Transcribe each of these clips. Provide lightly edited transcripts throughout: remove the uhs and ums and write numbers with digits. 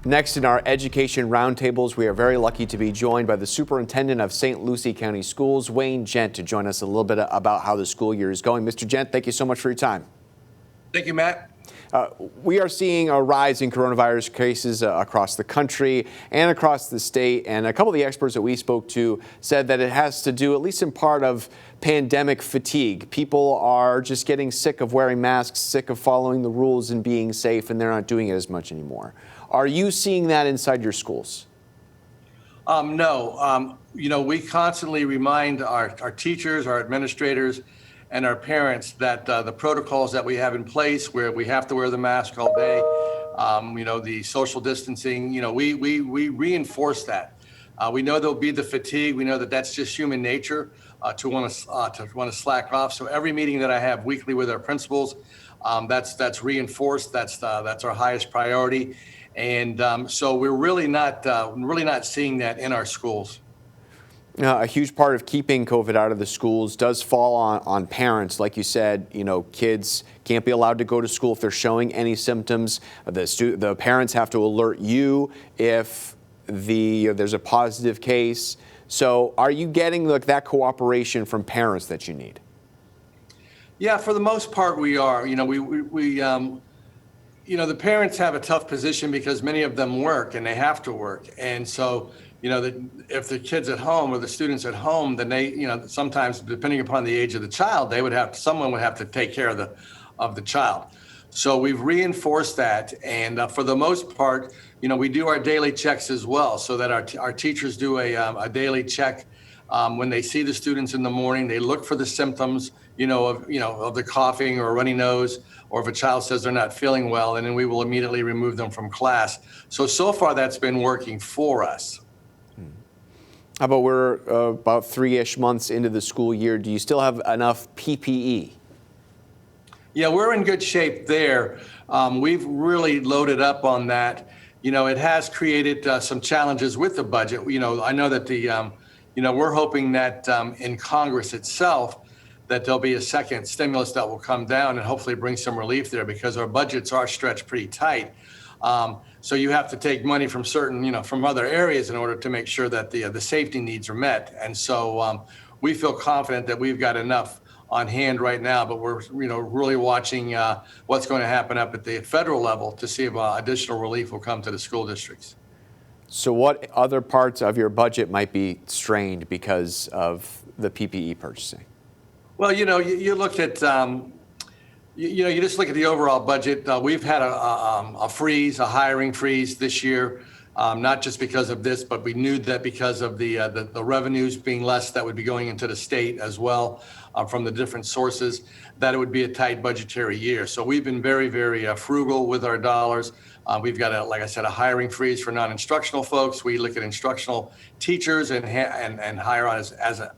Next in our education roundtables, we are very lucky to be joined by the Superintendent of St. Lucie County Schools, Gent, to join us a little bit about how the school year is going. Mr. Gent, thank you so much for your time. Thank you, Matt. We are seeing a rise in coronavirus cases across the country and across the state, and a couple of the experts that we spoke to said that it has to do, at least in part, of pandemic fatigue. People are just getting sick of wearing masks, sick of following the rules and being safe, and they're not doing it as much anymore. Are you seeing that inside your schools? No. We constantly remind our teachers, our administrators, and our parents that the protocols that we have in place, where we have to wear the mask all day, the social distancing, we reinforce that. We know there'll be the fatigue. We know that that's just human nature to want to slack off. So every meeting that I have weekly with our principals, that's reinforced. That's our highest priority. And so we're really not seeing that in our schools. A huge part of keeping COVID out of the schools does fall on parents. Like you said, kids can't be allowed to go to school if they're showing any symptoms. The parents have to alert you if there's a positive case. So are you getting that cooperation from parents that you need? Yeah, for the most part, we are. The parents have a tough position because many of them work and they have to work. And so, if the kids at home or the students at home, then they, sometimes depending upon the age of the child, someone would have to take care of the child. So we've reinforced that. And for the most part, we do our daily checks as well, so that our teachers do a daily check. When they see the students in the morning, they look for the symptoms, of the coughing or runny nose, or if a child says they're not feeling well, and then we will immediately remove them from class. So far that's been working for us. How about we're about 3-ish months into the school year. Do you still have enough PPE? Yeah, we're in good shape there. We've really loaded up on that. It has created some challenges with the budget. I know that we're hoping that in Congress itself, that there'll be a second stimulus that will come down and hopefully bring some relief there, because our budgets are stretched pretty tight. So you have to take money from from other areas in order to make sure that the safety needs are met. And so we feel confident that we've got enough on hand right now, but we're really watching what's going to happen up at the federal level to see if additional relief will come to the school districts. So what other parts of your budget might be strained because of the PPE purchasing? Well, you look at, you just look at the overall budget. We've had a freeze, a hiring freeze this year, not just because of this, but we knew that because of the revenues being less that would be going into the state as well from the different sources, that it would be a tight budgetary year. So we've been very, very frugal with our dollars. We've got, like I said, a hiring freeze for non-instructional folks. We look at instructional teachers and hire on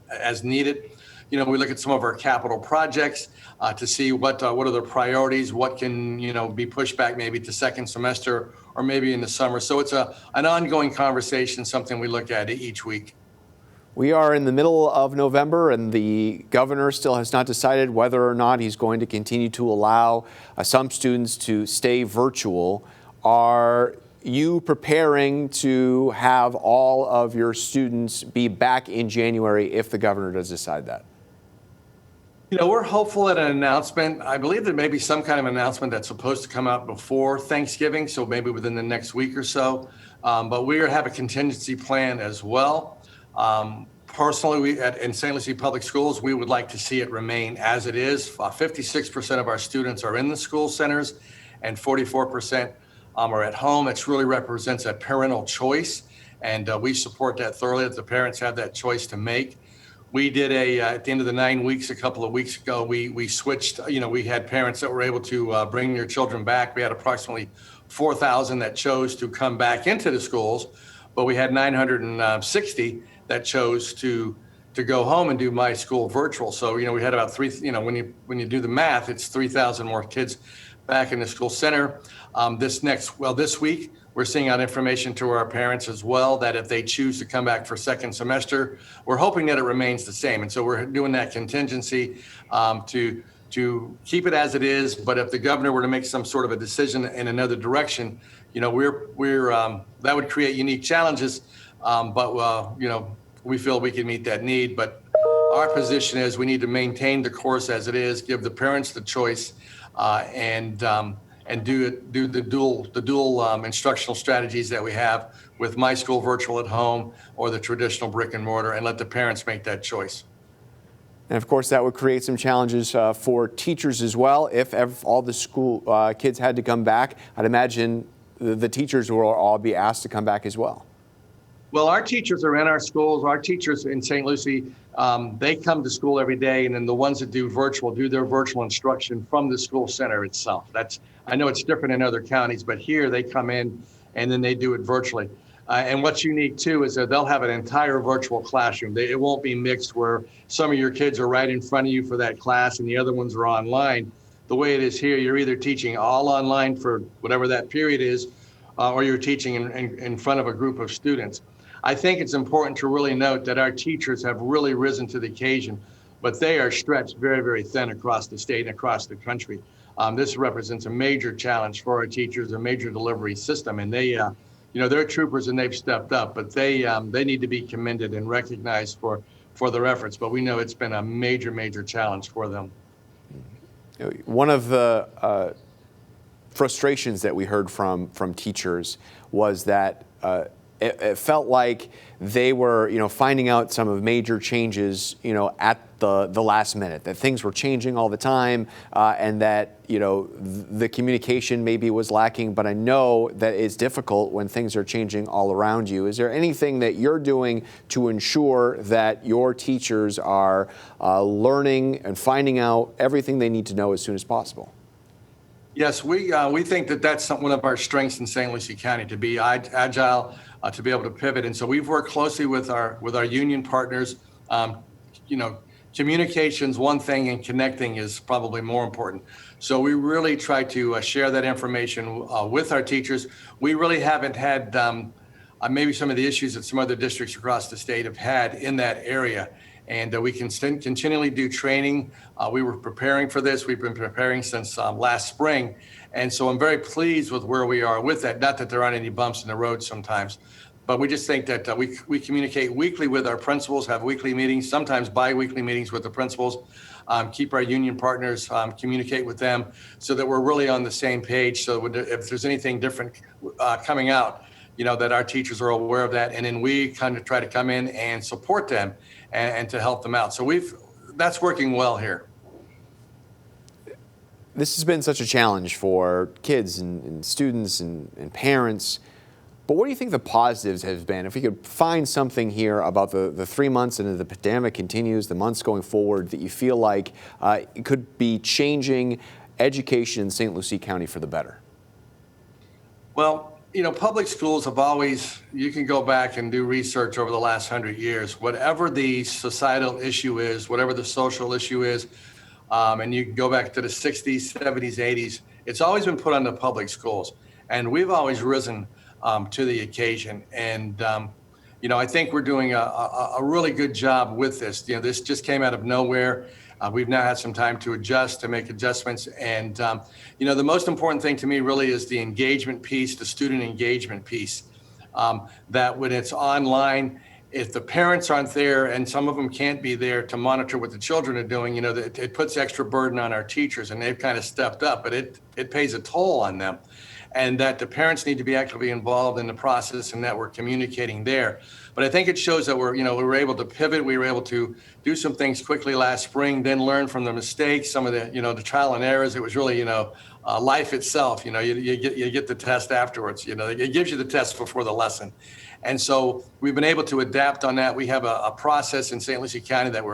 as needed. We look at some of our capital projects to see what are the priorities, what can be pushed back maybe to second semester or maybe in the summer. So it's an ongoing conversation, something we look at each week. We are in the middle of November, and the governor still has not decided whether or not he's going to continue to allow some students to stay virtual. Are you preparing to have all of your students be back in January if the governor does decide that? We're hopeful at an announcement. I believe there may be some kind of announcement that's supposed to come out before Thanksgiving, so maybe within the next week or so. But we have a contingency plan as well. Personally, in St. Lucie Public Schools, we would like to see it remain as it is. 56% of our students are in the school centers and 44% are at home. It really represents a parental choice, and we support that thoroughly, that the parents have that choice to make. We did at the end of the 9 weeks, a couple of weeks ago, we switched, we had parents that were able to bring their children back. We had approximately 4,000 that chose to come back into the schools, but we had 960 that chose to go home and do My School virtual. So, we had about when you do the math, it's 3,000 more kids back in the school center. This week, we're sending out information to our parents as well, that if they choose to come back for second semester, we're hoping that it remains the same. And so we're doing that contingency to to keep it as it is. But if the governor were to make some sort of a decision in another direction, that would create unique challenges. We feel we can meet that need. But our position is we need to maintain the course as it is, give the parents the choice, and do the dual instructional strategies that we have with My School Virtual at Home or the traditional brick and mortar, and let the parents make that choice. And of course, that would create some challenges for teachers as well. If all the school kids had to come back, I'd imagine the teachers will all be asked to come back as well. Well, our teachers are in our schools. Our teachers in St. Lucie, they come to school every day, and then the ones that do their virtual instruction from the school center itself. I know it's different in other counties, but here they come in and then they do it virtually. And what's unique too is that they'll have an entire virtual classroom. It won't be mixed where some of your kids are right in front of you for that class and the other ones are online. The way it is here, you're either teaching all online for whatever that period is, or you're teaching in front of a group of students. I think it's important to really note that our teachers have really risen to the occasion, but they are stretched very, very thin across the state and across the country. This represents a major challenge for our teachers, a major delivery system, and they're troopers and they've stepped up, but they need to be commended and recognized for their efforts. But we know it's been a major, major challenge for them. One of the frustrations that we heard from teachers was that it felt like they were, finding out some of major changes, at the last minute, that things were changing all the time, and that, the communication maybe was lacking. But I know that it's difficult when things are changing all around you. Is there anything that you're doing to ensure that your teachers are learning and finding out everything they need to know as soon as possible? Yes, we think that that's one of our strengths in St. Lucie County, to be agile, to be able to pivot. And so we've worked closely with our union partners. Communication's one thing and connecting is probably more important. So we really try to share that information with our teachers. We really haven't had maybe some of the issues that some other districts across the state have had in that area. And we can continually do training. We were preparing for this. We've been preparing since last spring. And so I'm very pleased with where we are with that. Not that there aren't any bumps in the road sometimes, but we just think that we communicate weekly with our principals, have weekly meetings, sometimes bi-weekly meetings with the principals, keep our union partners, communicate with them so that we're really on the same page. So if there's anything different coming out, that our teachers are aware of that. And then we kind of try to come in and support them and to help them out. So that's working well here. This has been such a challenge for kids and students and parents. But what do you think the positives have been? If we could find something here about the 3 months and the pandemic continues, the months going forward, that you feel like it could be changing education in St. Lucie County for the better? Well, public schools have always, you can go back and do research over the last 100 years, whatever the societal issue is, whatever the social issue is, and you can go back to the 60s, 70s, 80s, it's always been put on the public schools. And we've always risen to the occasion. And, I think we're doing a really good job with this. This just came out of nowhere. We've now had some time to adjust, to make adjustments. And, the most important thing to me really is the engagement piece, the student engagement piece, that when it's online, if the parents aren't there and some of them can't be there to monitor what the children are doing, it puts extra burden on our teachers, and they've kind of stepped up, but it pays a toll on them. And that the parents need to be actively involved in the process and that we're communicating there. But I think it shows that we were able to pivot. We were able to do some things quickly last spring, then learn from the mistakes, some of the, the trial and errors. It was really, life itself. You get the test afterwards. It gives you the test before the lesson. And so we've been able to adapt on that. We have a process in St. Lucie County that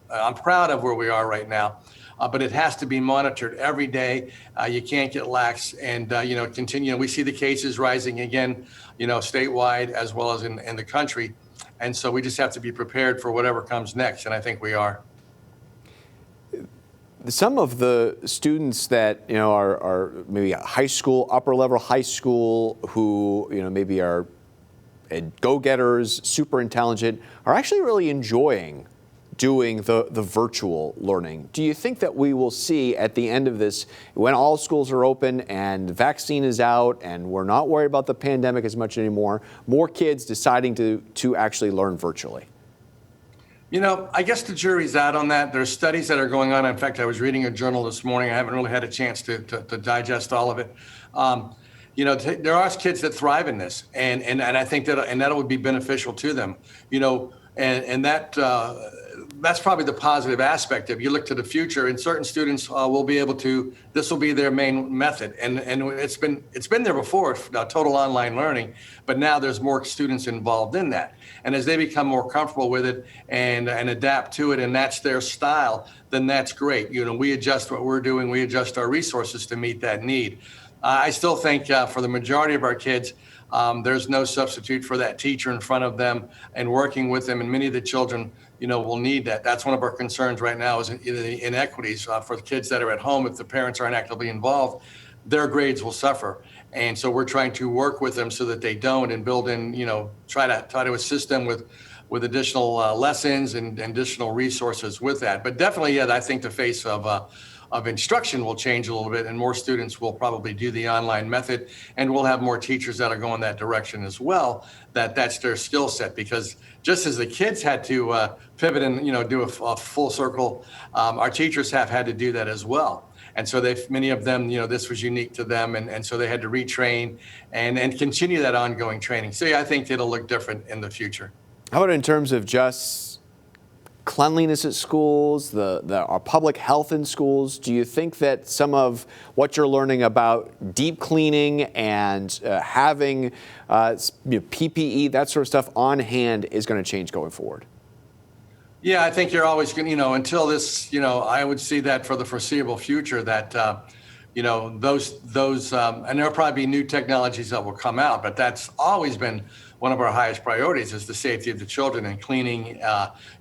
I'm proud of where we are right now. But it has to be monitored every day. You can't get lax and, continue. We see the cases rising again, statewide as well as in the country. And so we just have to be prepared for whatever comes next. And I think we are. Some of the students that, are maybe high school, upper level high school, who, maybe are go-getters, super intelligent, are actually really enjoying doing the virtual learning. Do you think that we will see at the end of this, when all schools are open and the vaccine is out and we're not worried about the pandemic as much anymore, more kids deciding to actually learn virtually? You know, I guess the jury's out on that. There's studies that are going on. In fact, I was reading a journal this morning. I haven't really had a chance to digest all of it. You know, there are kids that thrive in this, and I think that would be beneficial to them. You know, and that's probably the positive aspect. If you look to the future, and certain students will be able to, this will be their main method. And it's been there before, total online learning, but now there's more students involved in that. And as they become more comfortable with it and adapt to it, and that's their style, then that's great. You know, we adjust what we're doing, we adjust our resources to meet that need. I still think for the majority of our kids, there's no substitute for that teacher in front of them and working with them. And many of the children, you know, will need that. That's one of our concerns right now is the inequities for the kids that are at home. If the parents aren't actively involved, their grades will suffer. And so we're trying to work with them so that they don't, and build in, you know, try to assist them with additional lessons and additional resources with that. But definitely, yeah, I think the face of instruction will change a little bit, and more students will probably do the online method, and we'll have more teachers that are going that direction as well. That's their skill set, because just as the kids had to pivot and, you know, do a full circle, our teachers have had to do that as well. And so many of them, you know, this was unique to them, and so they had to retrain and continue that ongoing training. So yeah, I think it'll look different in the future. How about in terms of just cleanliness at schools, our public health in schools? Do you think that some of what you're learning about deep cleaning and having PPE, that sort of stuff on hand is going to change going forward? Yeah, I think you're always going to, you know, until this, you know, I would see that for the foreseeable future that, you know, those, and there'll probably be new technologies that will come out, but that's always been one of our highest priorities is the safety of the children and cleaning,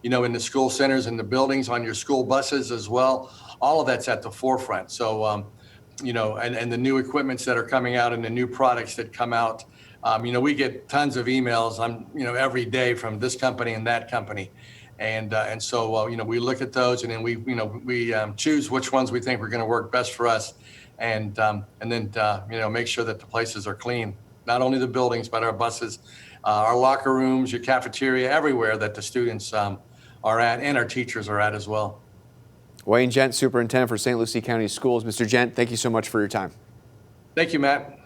you know, in the school centers and the buildings, on your school buses as well. All of that's at the forefront. So, you know, and the new equipments that are coming out and the new products that come out, you know, we get tons of emails, you know, every day from this company and that company. And so, you know, we look at those, and then we choose which ones we think are going to work best for us, and then you know, make sure that the places are clean, not only the buildings but our buses, our locker rooms, your cafeteria, everywhere that the students are at, and our teachers are at as well. Wayne Gent, Superintendent for St. Lucie County Schools. Mr. Gent, thank you so much for your time. Thank you, Matt.